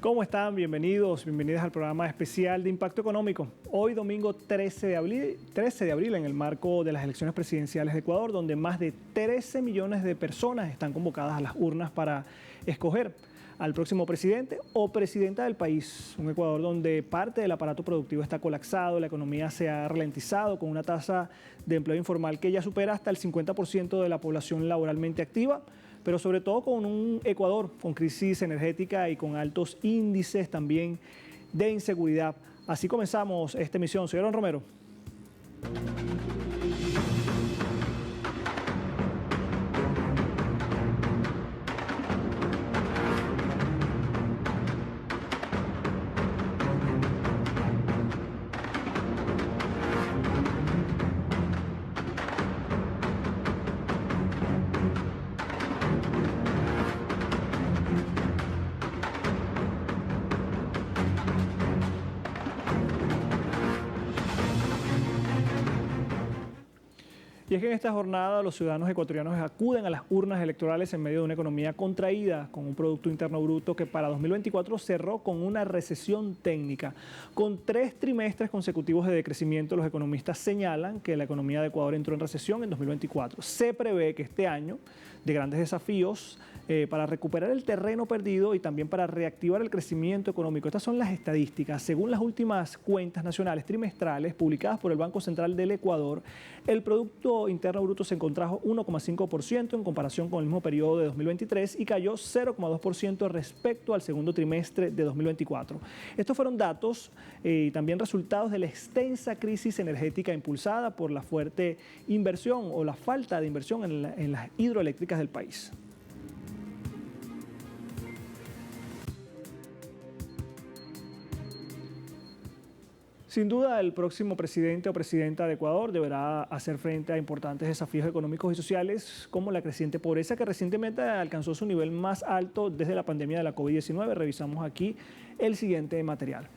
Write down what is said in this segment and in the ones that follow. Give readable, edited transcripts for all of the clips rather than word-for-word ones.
¿Cómo están? Bienvenidos, bienvenidas al programa especial de Impacto Económico. Hoy domingo 13 de abril en el marco de las elecciones presidenciales de Ecuador, donde más de 13 millones de personas están convocadas a las urnas para escoger al próximo presidente o presidenta del país. Un Ecuador donde parte del aparato productivo está colapsado, la economía se ha ralentizado con una tasa de empleo informal que ya supera hasta el 50% de la población laboralmente activa, pero sobre todo con un Ecuador con crisis energética y con altos índices también de inseguridad. Así comenzamos esta emisión. Señor Don Romero. Y es que en esta jornada los ciudadanos ecuatorianos acuden a las urnas electorales en medio de una economía contraída, con un Producto Interno Bruto que para 2024 cerró con una recesión técnica. Con 3 trimestres consecutivos de decrecimiento, los economistas señalan que la economía de Ecuador entró en recesión en 2024. Se prevé que este año, de grandes desafíos, para recuperar el terreno perdido y también para reactivar el crecimiento económico. Estas son las estadísticas. Según las últimas cuentas nacionales trimestrales publicadas por el Banco Central del Ecuador, el Producto Interno Bruto se contrajo 1,5% en comparación con el mismo periodo de 2023 y cayó 0,2% respecto al segundo trimestre de 2024. Estos fueron datos y también resultados de la extensa crisis energética impulsada por la fuerte inversión o la falta de inversión en las hidroeléctricas del país. Sin duda, el próximo presidente o presidenta de Ecuador deberá hacer frente a importantes desafíos económicos y sociales, como la creciente pobreza, que recientemente alcanzó su nivel más alto desde la pandemia de la COVID-19. Revisamos aquí el siguiente material.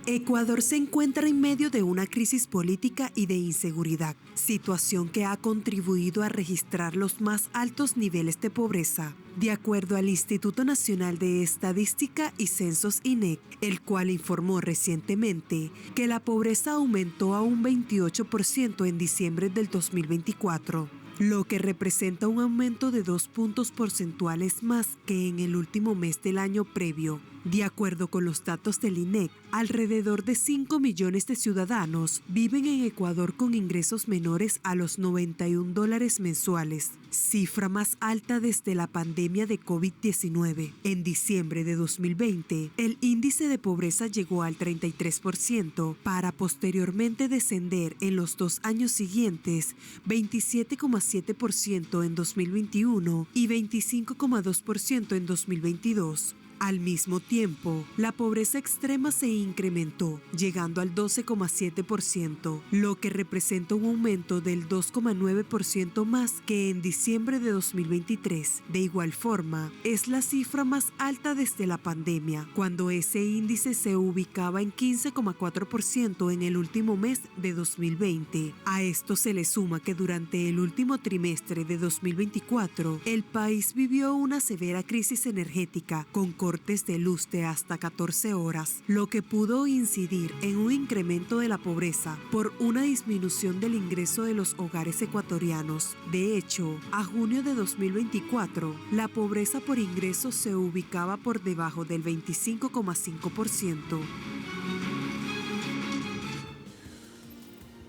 Ecuador se encuentra en medio de una crisis política y de inseguridad, situación que ha contribuido a registrar los más altos niveles de pobreza. De acuerdo al Instituto Nacional de Estadística y Censos INEC, el cual informó recientemente que la pobreza aumentó a un 28% en diciembre del 2024, lo que representa un aumento de 2 puntos porcentuales más que en el último mes del año previo. De acuerdo con los datos del INEC, alrededor de 5 millones de ciudadanos viven en Ecuador con ingresos menores a los $91 mensuales, cifra más alta desde la pandemia de COVID-19. En diciembre de 2020, el índice de pobreza llegó al 33%, para posteriormente descender en los 2 años siguientes, 27,7% en 2021 y 25,2% en 2022. Al mismo tiempo, la pobreza extrema se incrementó, llegando al 12,7%, lo que representa un aumento del 2,9% más que en diciembre de 2023. De igual forma, es la cifra más alta desde la pandemia, cuando ese índice se ubicaba en 15,4% en el último mes de 2020. A esto se le suma que durante el último trimestre de 2024, el país vivió una severa crisis energética con cortes de luz de hasta 14 horas, lo que pudo incidir en un incremento de la pobreza por una disminución del ingreso de los hogares ecuatorianos. De hecho, a junio de 2024, la pobreza por ingresos se ubicaba por debajo del 25,5%.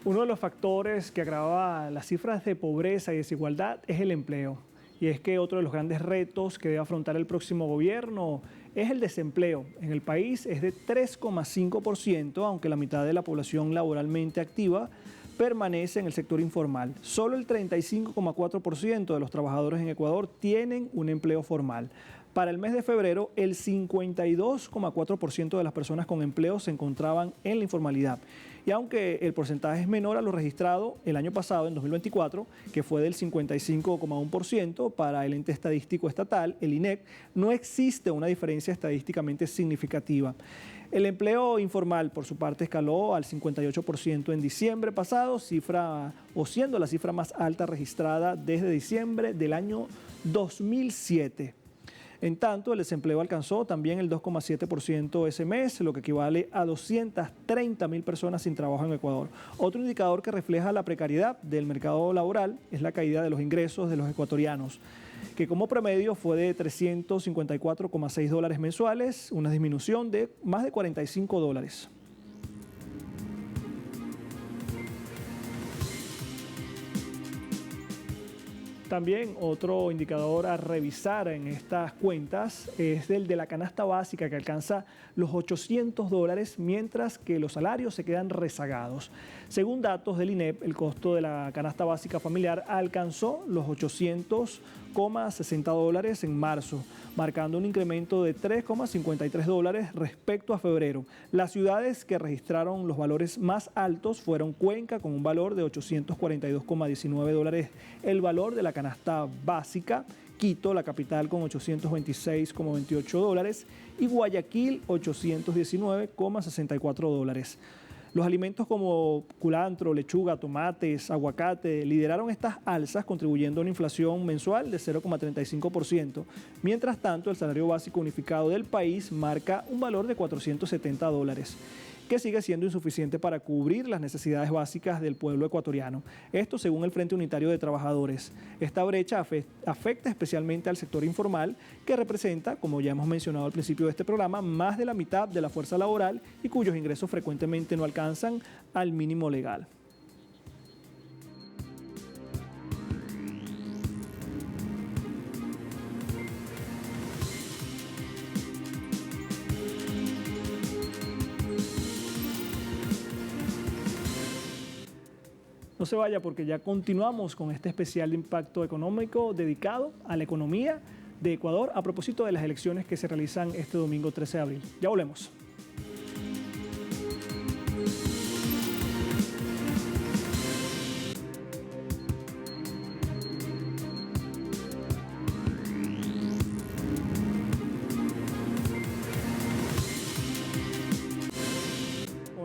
Uno de los factores que agrava las cifras de pobreza y desigualdad es el empleo. Y es que otro de los grandes retos que debe afrontar el próximo gobierno es el desempleo. En el país es de 3,5%, aunque la mitad de la población laboralmente activa permanece en el sector informal. Solo el 35,4% de los trabajadores en Ecuador tienen un empleo formal. Para el mes de febrero, el 52,4% de las personas con empleo se encontraban en la informalidad. Y aunque el porcentaje es menor a lo registrado el año pasado, en 2024, que fue del 55,1% para el ente estadístico estatal, el INEC, no existe una diferencia estadísticamente significativa. El empleo informal, por su parte, escaló al 58% en diciembre pasado, siendo la cifra más alta registrada desde diciembre del año 2007. En tanto, el desempleo alcanzó también el 2,7% ese mes, lo que equivale a 230.000 personas sin trabajo en Ecuador. Otro indicador que refleja la precariedad del mercado laboral es la caída de los ingresos de los ecuatorianos, que como promedio fue de $354,6 mensuales, una disminución de más de $45. También otro indicador a revisar en estas cuentas es el de la canasta básica, que alcanza los $800, mientras que los salarios se quedan rezagados. Según datos del INEP, el costo de la canasta básica familiar alcanzó los $800,60 en marzo, marcando un incremento de $3,53 respecto a febrero. Las ciudades que registraron los valores más altos fueron Cuenca, con un valor de $842,19 el valor de la canasta básica, Quito, la capital, con $826,28 y Guayaquil, $819,64. Los alimentos como culantro, lechuga, tomates, aguacate lideraron estas alzas, contribuyendo a una inflación mensual de 0,35%. Mientras tanto, el salario básico unificado del país marca un valor de $470, que sigue siendo insuficiente para cubrir las necesidades básicas del pueblo ecuatoriano. Esto según el Frente Unitario de Trabajadores. Esta brecha afecta especialmente al sector informal, que representa, como ya hemos mencionado al principio de este programa, más de la mitad de la fuerza laboral y cuyos ingresos frecuentemente no alcanzan al mínimo legal. No se vaya, porque ya continuamos con este especial de impacto económico dedicado a la economía de Ecuador a propósito de las elecciones que se realizan este domingo 13 de abril. Ya volvemos.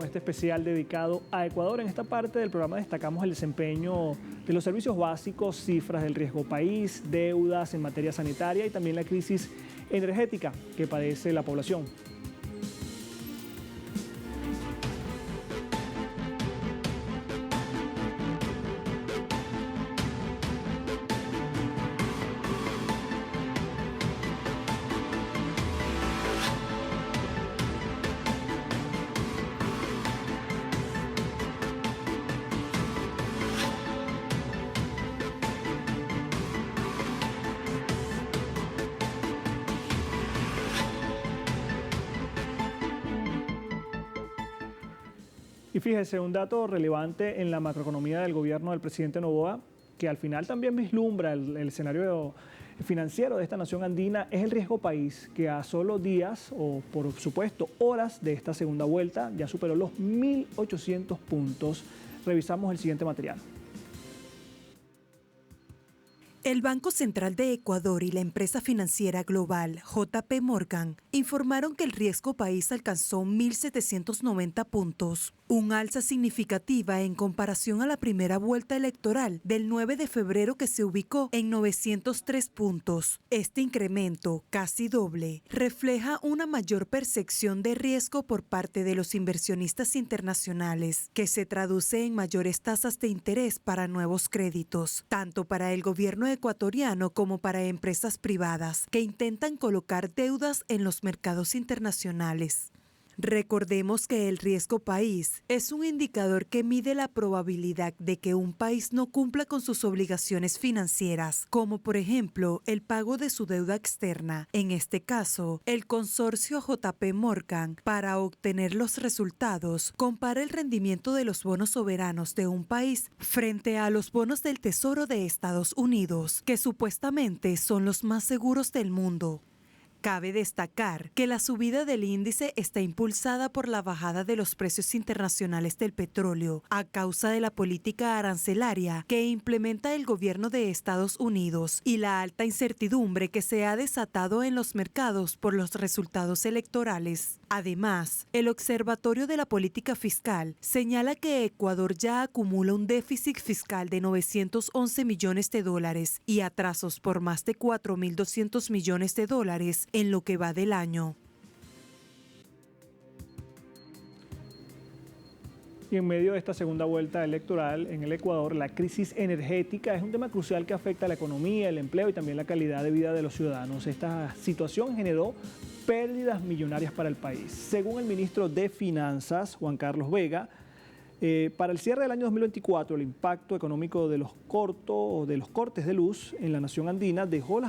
Este especial dedicado a Ecuador. En esta parte del programa destacamos el desempeño de los servicios básicos, cifras del riesgo país, deudas en materia sanitaria y también la crisis energética que padece la población. Y fíjese, un dato relevante en la macroeconomía del gobierno del presidente Noboa, que al final también vislumbra el escenario financiero de esta nación andina, es el riesgo país, que a solo días o por supuesto horas de esta segunda vuelta ya superó los 1.800 puntos. Revisamos el siguiente material. El Banco Central de Ecuador y la empresa financiera global JP Morgan informaron que el riesgo país alcanzó 1.790 puntos, un alza significativa en comparación a la primera vuelta electoral del 9 de febrero, que se ubicó en 903 puntos. Este incremento, casi doble, refleja una mayor percepción de riesgo por parte de los inversionistas internacionales, que se traduce en mayores tasas de interés para nuevos créditos, tanto para el gobierno ecuatoriano como para empresas privadas que intentan colocar deudas en los mercados internacionales. Recordemos que el riesgo país es un indicador que mide la probabilidad de que un país no cumpla con sus obligaciones financieras, como por ejemplo el pago de su deuda externa. En este caso, el consorcio JP Morgan, para obtener los resultados, compara el rendimiento de los bonos soberanos de un país frente a los bonos del Tesoro de Estados Unidos, que supuestamente son los más seguros del mundo. Cabe destacar que la subida del índice está impulsada por la bajada de los precios internacionales del petróleo a causa de la política arancelaria que implementa el gobierno de Estados Unidos y la alta incertidumbre que se ha desatado en los mercados por los resultados electorales. Además, el Observatorio de la Política Fiscal señala que Ecuador ya acumula un déficit fiscal de 911 millones de dólares y atrasos por más de 4.200 millones de dólares en lo que va del año. Y en medio de esta segunda vuelta electoral en el Ecuador, la crisis energética es un tema crucial que afecta a la economía, el empleo y también la calidad de vida de los ciudadanos. Esta situación generó pérdidas millonarias para el país. Según el ministro de Finanzas, Juan Carlos Vega, para el cierre del año 2024, el impacto económico de los cortes de luz en la nación andina dejó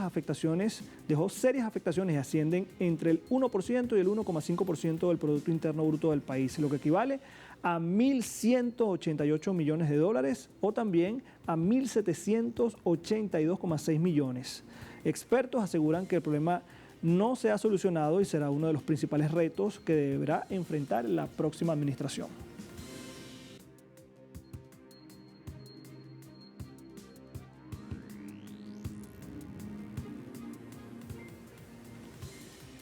serias afectaciones y ascienden entre el 1% y el 1,5% del Producto Interno Bruto del país, lo que equivale a 1.188 millones de dólares o también a 1.782,6 millones. Expertos aseguran que el problema no se ha solucionado y será uno de los principales retos que deberá enfrentar la próxima administración.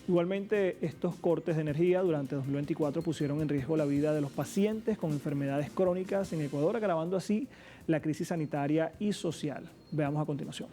Igualmente, estos cortes de energía durante 2024 pusieron en riesgo la vida de los pacientes con enfermedades crónicas en Ecuador, agravando así la crisis sanitaria y social. Veamos a continuación.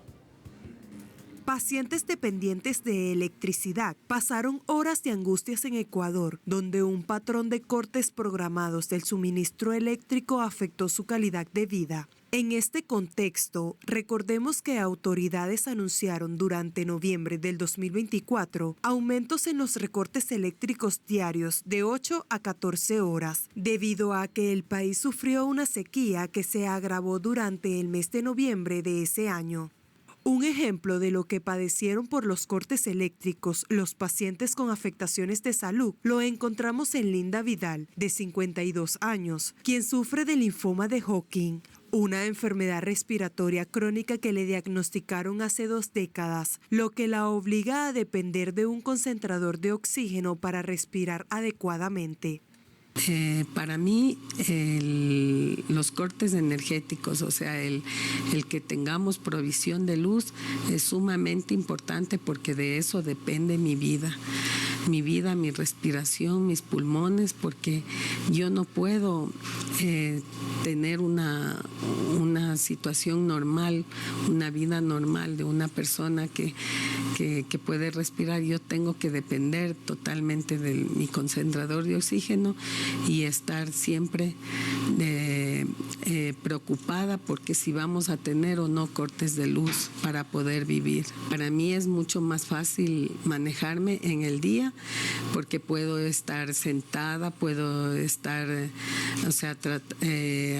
Pacientes dependientes de electricidad pasaron horas de angustias en Ecuador, donde un patrón de cortes programados del suministro eléctrico afectó su calidad de vida. En este contexto, recordemos que autoridades anunciaron durante noviembre del 2024 aumentos en los recortes eléctricos diarios de 8 a 14 horas, debido a que el país sufrió una sequía que se agravó durante el mes de noviembre de ese año. Un ejemplo de lo que padecieron por los cortes eléctricos los pacientes con afectaciones de salud lo encontramos en Linda Vidal, de 52 años, quien sufre de linfoma de Hodgkin, una enfermedad respiratoria crónica que le diagnosticaron hace 2 décadas, lo que la obliga a depender de un concentrador de oxígeno para respirar adecuadamente. Para mí los cortes energéticos, o sea, el que tengamos provisión de luz es sumamente importante porque de eso depende mi vida, mi respiración, mis pulmones, porque yo no puedo tener una situación normal, una vida normal de una persona que puede respirar. Yo tengo que depender totalmente de mi concentrador de oxígeno y estar siempre preocupada porque si vamos a tener o no cortes de luz para poder vivir. Para mí es mucho más fácil manejarme en el día porque puedo estar sentada, puedo estar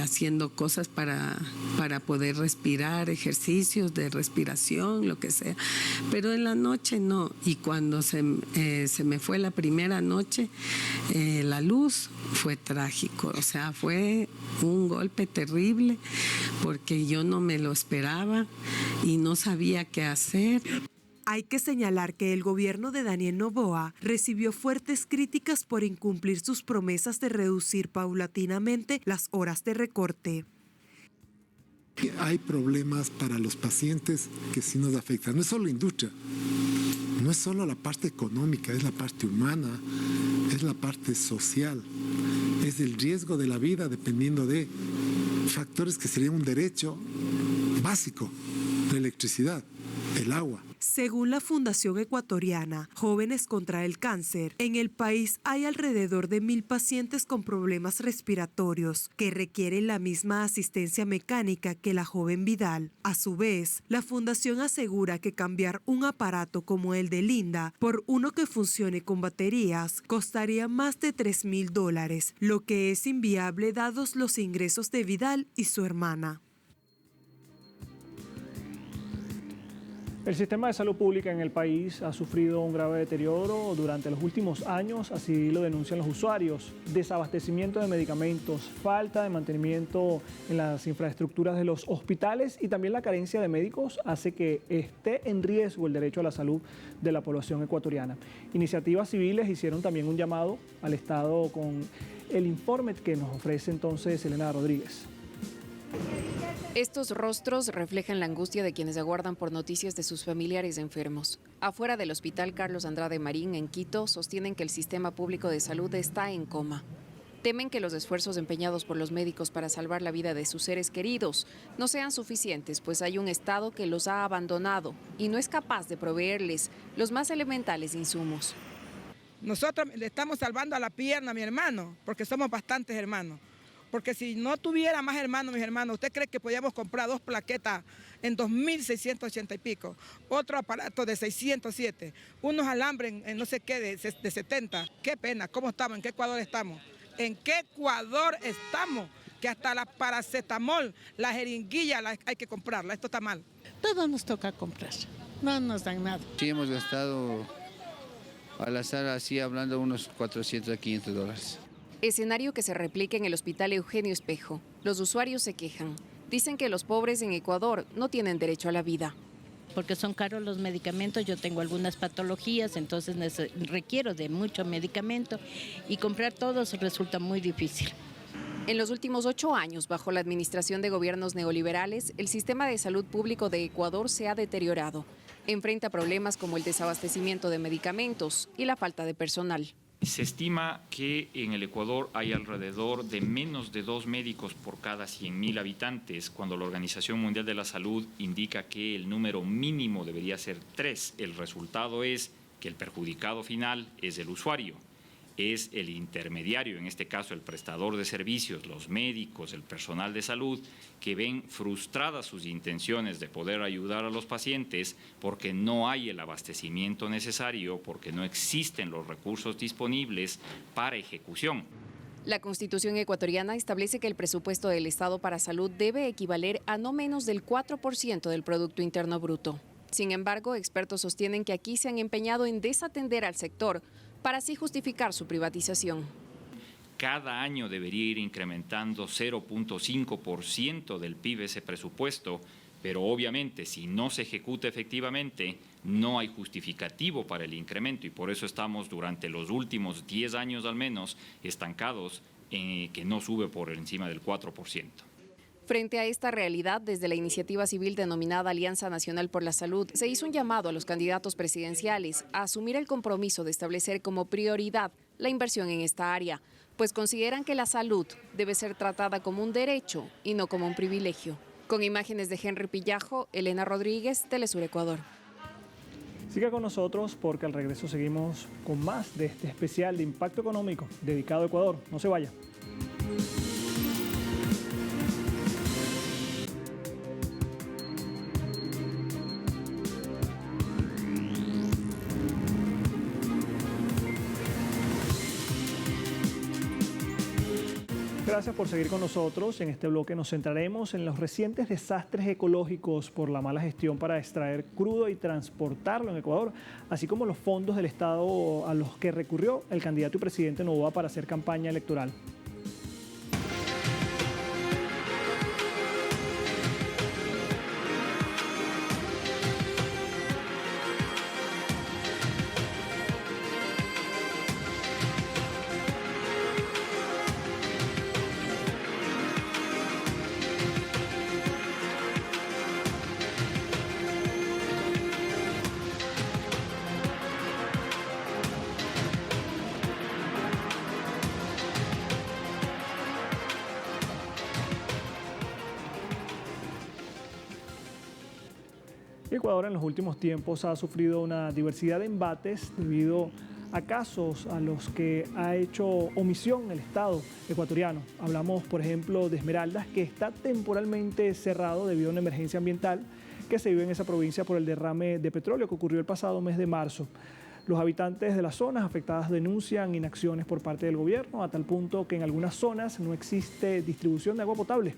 haciendo cosas para poder respirar, ejercicios de respiración, lo que sea. Pero en la noche no. Y cuando se me fue la primera noche, la luz, fue trágico, o sea, fue un golpe terrible porque yo no me lo esperaba y no sabía qué hacer. Hay que señalar que el gobierno de Daniel Noboa recibió fuertes críticas por incumplir sus promesas de reducir paulatinamente las horas de recorte. Hay problemas para los pacientes que sí nos afectan, no es solo la industria, no es solo la parte económica, es la parte humana, es la parte social, es el riesgo de la vida dependiendo de factores que serían un derecho básico, la electricidad, el agua. Según la Fundación Ecuatoriana Jóvenes contra el Cáncer, en el país hay alrededor de 1.000 pacientes con problemas respiratorios que requieren la misma asistencia mecánica que la joven Vidal. A su vez, la fundación asegura que cambiar un aparato como el de Linda por uno que funcione con baterías costaría más de $3.000, lo que es inviable dados los ingresos de Vidal y su hermana. El sistema de salud pública en el país ha sufrido un grave deterioro durante los últimos años, así lo denuncian los usuarios. Desabastecimiento de medicamentos, falta de mantenimiento en las infraestructuras de los hospitales y también la carencia de médicos hace que esté en riesgo el derecho a la salud de la población ecuatoriana. Iniciativas civiles hicieron también un llamado al Estado con el informe que nos ofrece entonces Elena Rodríguez. Estos rostros reflejan la angustia de quienes aguardan por noticias de sus familiares enfermos. Afuera del Hospital Carlos Andrade Marín, en Quito, sostienen que el sistema público de salud está en coma. Temen que los esfuerzos empeñados por los médicos para salvar la vida de sus seres queridos no sean suficientes, pues hay un Estado que los ha abandonado y no es capaz de proveerles los más elementales insumos. Nosotros le estamos salvando a la pierna a mi hermano, porque somos bastantes hermanos. Porque si no tuviera más hermanos, mis hermanos, ¿usted cree que podíamos comprar 2 plaquetas en 2.680 y pico? Otro aparato de 607, unos alambres en no sé qué de 70. Qué pena, ¿cómo estamos? ¿En qué Ecuador estamos? ¿En qué Ecuador estamos? Que hasta la paracetamol, la jeringuilla hay que comprarla. Esto está mal. Todo nos toca comprar, no nos dan nada. Sí, hemos gastado al azar, así hablando, unos 400 a 500 dólares. Escenario que se replica en el Hospital Eugenio Espejo. Los usuarios se quejan. Dicen que los pobres en Ecuador no tienen derecho a la vida. Porque son caros los medicamentos, yo tengo algunas patologías, entonces requiero de mucho medicamento y comprar todos resulta muy difícil. En los últimos 8 años, bajo la administración de gobiernos neoliberales, el sistema de salud público de Ecuador se ha deteriorado. Enfrenta problemas como el desabastecimiento de medicamentos y la falta de personal. Se estima que en el Ecuador hay alrededor de menos de 2 médicos por cada 100.000 habitantes, cuando la Organización Mundial de la Salud indica que el número mínimo debería ser 3. El resultado es que el perjudicado final es el usuario, es el intermediario, en este caso el prestador de servicios, los médicos, el personal de salud, que ven frustradas sus intenciones de poder ayudar a los pacientes porque no hay el abastecimiento necesario, porque no existen los recursos disponibles para ejecución. La Constitución ecuatoriana establece que el presupuesto del Estado para salud debe equivaler a no menos del 4% del Producto Interno Bruto. Sin embargo, expertos sostienen que aquí se han empeñado en desatender al sector para así justificar su privatización. Cada año debería ir incrementando 0.5% del PIB ese presupuesto, pero obviamente si no se ejecuta efectivamente no hay justificativo para el incremento y por eso estamos durante los últimos 10 años al menos estancados en que no sube por encima del 4%. Frente a esta realidad, desde la iniciativa civil denominada Alianza Nacional por la Salud, se hizo un llamado a los candidatos presidenciales a asumir el compromiso de establecer como prioridad la inversión en esta área, pues consideran que la salud debe ser tratada como un derecho y no como un privilegio. Con imágenes de Henry Pillajo, Elena Rodríguez, Telesur Ecuador. Siga con nosotros porque al regreso seguimos con más de este especial de impacto económico dedicado a Ecuador. No se vaya. Gracias por seguir con nosotros. En este bloque nos centraremos en los recientes desastres ecológicos por la mala gestión para extraer crudo y transportarlo en Ecuador, así como los fondos del Estado a los que recurrió el candidato y presidente Noboa para hacer campaña electoral. Ecuador en los últimos tiempos ha sufrido una diversidad de embates debido a casos a los que ha hecho omisión el Estado ecuatoriano. Hablamos, por ejemplo, de Esmeraldas, que está temporalmente cerrado debido a una emergencia ambiental que se vive en esa provincia por el derrame de petróleo que ocurrió el pasado mes de marzo. Los habitantes de las zonas afectadas denuncian inacciones por parte del gobierno, a tal punto que en algunas zonas no existe distribución de agua potable.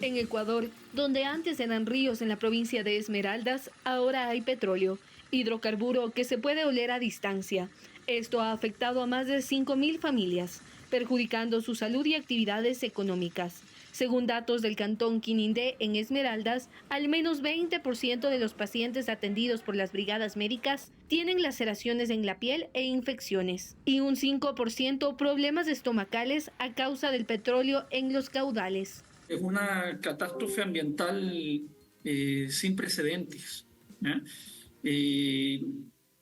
En Ecuador, donde antes eran ríos en la provincia de Esmeraldas, ahora hay petróleo, hidrocarburo que se puede oler a distancia. Esto ha afectado a más de 5.000 familias, perjudicando su salud y actividades económicas. Según datos del Cantón Quinindé, en Esmeraldas, al menos 20% de los pacientes atendidos por las brigadas médicas tienen laceraciones en la piel e infecciones, y un 5% problemas estomacales a causa del petróleo en los caudales. Es una catástrofe ambiental sin precedentes, ¿no?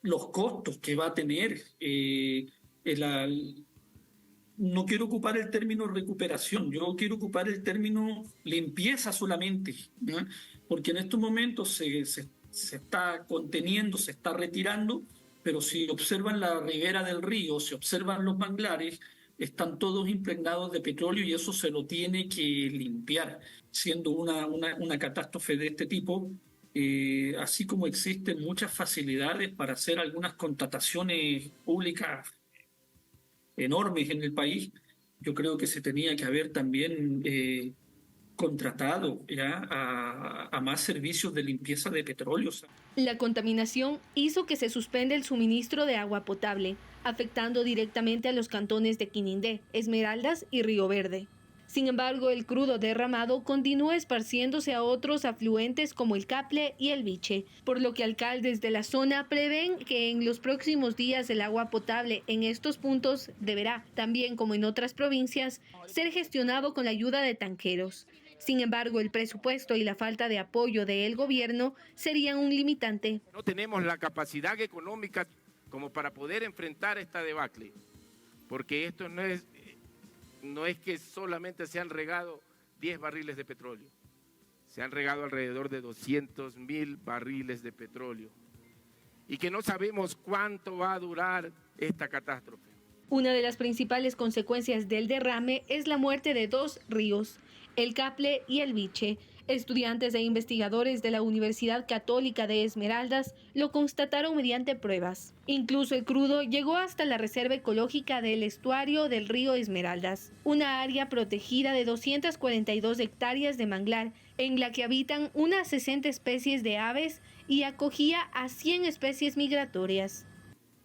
Los costos que va a tener, no quiero ocupar el término recuperación, yo quiero ocupar el término limpieza solamente, ¿no? Porque en estos momentos se está conteniendo, se está retirando, pero si observan la ribera del río, si observan los manglares, están todos impregnados de petróleo y eso se lo tiene que limpiar. Siendo una catástrofe de este tipo, así como existen muchas facilidades para hacer algunas contrataciones públicas enormes en el país, yo creo que se tenía que haber también contratado ya a más servicios de limpieza de petróleo. La contaminación hizo que se suspenda el suministro de agua potable, afectando directamente a los cantones de Quinindé, Esmeraldas y Río Verde. Sin embargo, el crudo derramado continúa esparciéndose a otros afluentes como el Caple y el Viche, por lo que alcaldes de la zona prevén que en los próximos días el agua potable en estos puntos deberá, también como en otras provincias, ser gestionado con la ayuda de tanqueros. Sin embargo, el presupuesto y la falta de apoyo del gobierno serían un limitante. No tenemos la capacidad económica como para poder enfrentar esta debacle, porque esto no es que solamente se han regado 10 barriles de petróleo, se han regado alrededor de 200.000 barriles de petróleo y que no sabemos cuánto va a durar esta catástrofe. Una de las principales consecuencias del derrame es la muerte de 2 ríos, el Caple y el Viche. Estudiantes e investigadores de la Universidad Católica de Esmeraldas lo constataron mediante pruebas. Incluso el crudo llegó hasta la Reserva Ecológica del Estuario del río Esmeraldas, una área protegida de 242 hectáreas de manglar, en la que habitan unas 60 especies de aves y acogía a 100 especies migratorias.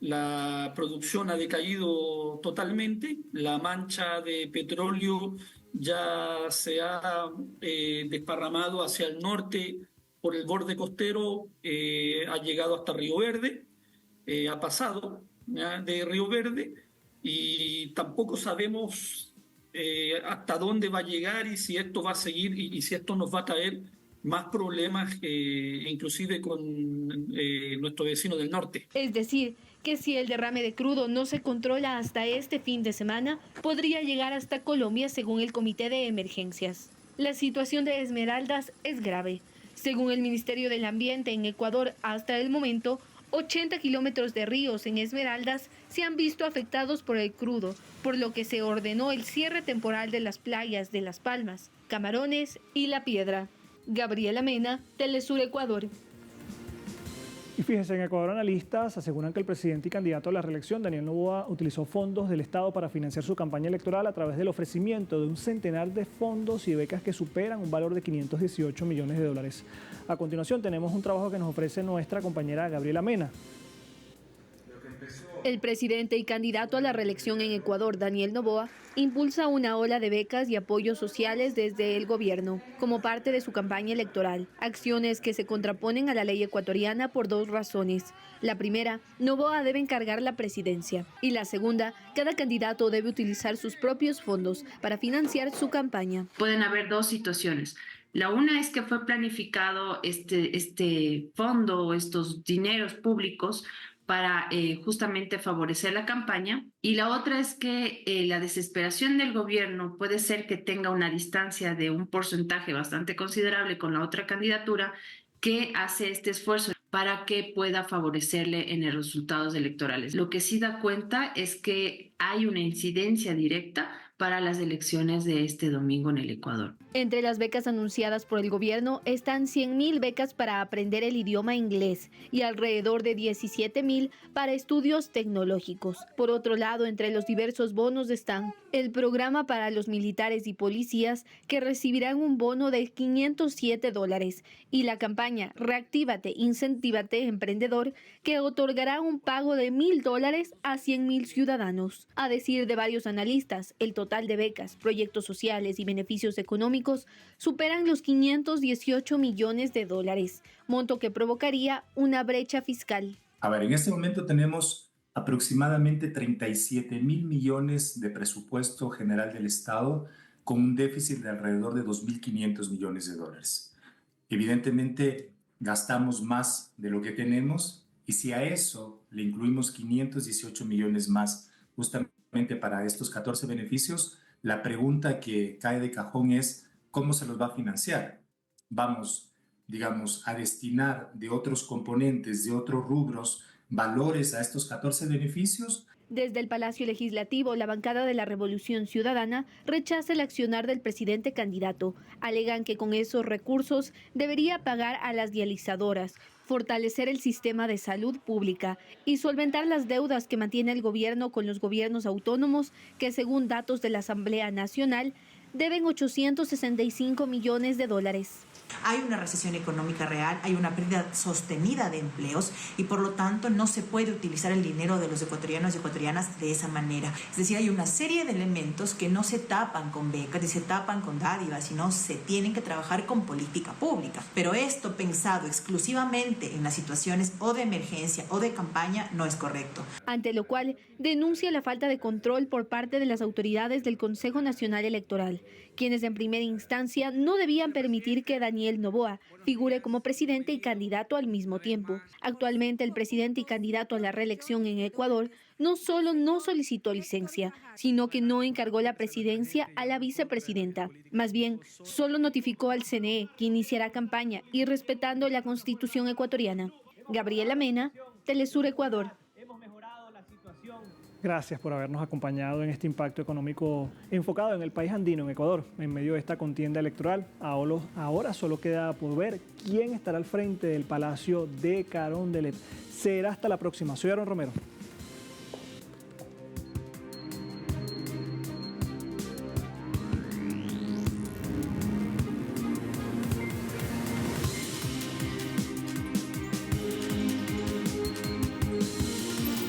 La producción ha decaído totalmente, la mancha de petróleo ya se ha desparramado hacia el norte por el borde costero, ha llegado hasta Río Verde, ha pasado de Río Verde y tampoco sabemos hasta dónde va a llegar y si esto va a seguir y si esto nos va a traer más problemas, inclusive con nuestro vecino del norte. Es decir, que si el derrame de crudo no se controla hasta este fin de semana, podría llegar hasta Colombia según el Comité de Emergencias. La situación de Esmeraldas es grave. Según el Ministerio del Ambiente en Ecuador, hasta el momento, 80 kilómetros de ríos en Esmeraldas se han visto afectados por el crudo, por lo que se ordenó el cierre temporal de las playas de Las Palmas, Camarones y La Piedra. Gabriela Mena, Telesur Ecuador. Y fíjense, en Ecuador analistas aseguran que el presidente y candidato a la reelección, Daniel Noboa, utilizó fondos del Estado para financiar su campaña electoral a través del ofrecimiento de un centenar de fondos y becas que superan un valor de 518 millones de dólares. A continuación tenemos un trabajo que nos ofrece nuestra compañera Gabriela Mena. El presidente y candidato a la reelección en Ecuador, Daniel Noboa, impulsa una ola de becas y apoyos sociales desde el gobierno, como parte de su campaña electoral, acciones que se contraponen a la ley ecuatoriana por 2 razones. La primera, Noboa debe encargar la presidencia, y la segunda, cada candidato debe utilizar sus propios fondos para financiar su campaña. Pueden haber 2 situaciones. La una es que fue planificado este fondo, estos dineros públicos, para justamente favorecer la campaña. Y la otra es que la desesperación del gobierno puede ser que tenga una distancia de un porcentaje bastante considerable con la otra candidatura que hace este esfuerzo para que pueda favorecerle en los resultados electorales. Lo que sí da cuenta es que hay una incidencia directa para las elecciones de este domingo en el Ecuador. Entre las becas anunciadas por el gobierno están 100.000 becas para aprender el idioma inglés y alrededor de 17.000 para estudios tecnológicos. Por otro lado, entre los diversos bonos están el programa para los militares y policías, que recibirán un bono de $507, y la campaña Reactívate, Incentívate, Emprendedor, que otorgará un pago de $1.000 a 100.000 ciudadanos. A decir de varios analistas, el total total de becas, proyectos sociales y beneficios económicos superan los 518 millones de dólares, monto que provocaría una brecha fiscal. A ver, en este momento tenemos aproximadamente 37.000 millones de presupuesto general del Estado con un déficit de alrededor de 2.500 millones de dólares. Evidentemente, gastamos más de lo que tenemos y si a eso le incluimos 518 millones más justamente para estos 14 beneficios, la pregunta que cae de cajón es ¿cómo se los va a financiar? Vamos, digamos, a destinar de otros componentes, de otros rubros, valores a estos 14 beneficios. Desde el Palacio Legislativo, la bancada de la Revolución Ciudadana rechaza el accionar del presidente candidato. Alegan que con esos recursos debería pagar a las dializadoras, fortalecer el sistema de salud pública y solventar las deudas que mantiene el gobierno con los gobiernos autónomos que, según datos de la Asamblea Nacional, deben 865 millones de dólares. Hay una recesión económica real, hay una pérdida sostenida de empleos y por lo tanto no se puede utilizar el dinero de los ecuatorianos y ecuatorianas de esa manera. Es decir, hay una serie de elementos que no se tapan con becas, ni se tapan con dádivas, sino se tienen que trabajar con política pública. Pero esto pensado exclusivamente en las situaciones o de emergencia o de campaña no es correcto. Ante lo cual denuncia la falta de control por parte de las autoridades del Consejo Nacional Electoral, quienes en primera instancia no debían permitir que Daniel Noboa figure como presidente y candidato al mismo tiempo. Actualmente el presidente y candidato a la reelección en Ecuador no solo no solicitó licencia, sino que no encargó la presidencia a la vicepresidenta. Más bien, solo notificó al CNE que iniciará campaña y respetando la Constitución ecuatoriana. Gabriela Mena, Telesur Ecuador. Gracias por habernos acompañado en este impacto económico enfocado en el país andino, en Ecuador, en medio de esta contienda electoral. Ahora solo queda por ver quién estará al frente del Palacio de Carondelet. Será hasta la próxima. Soy Aaron Romero.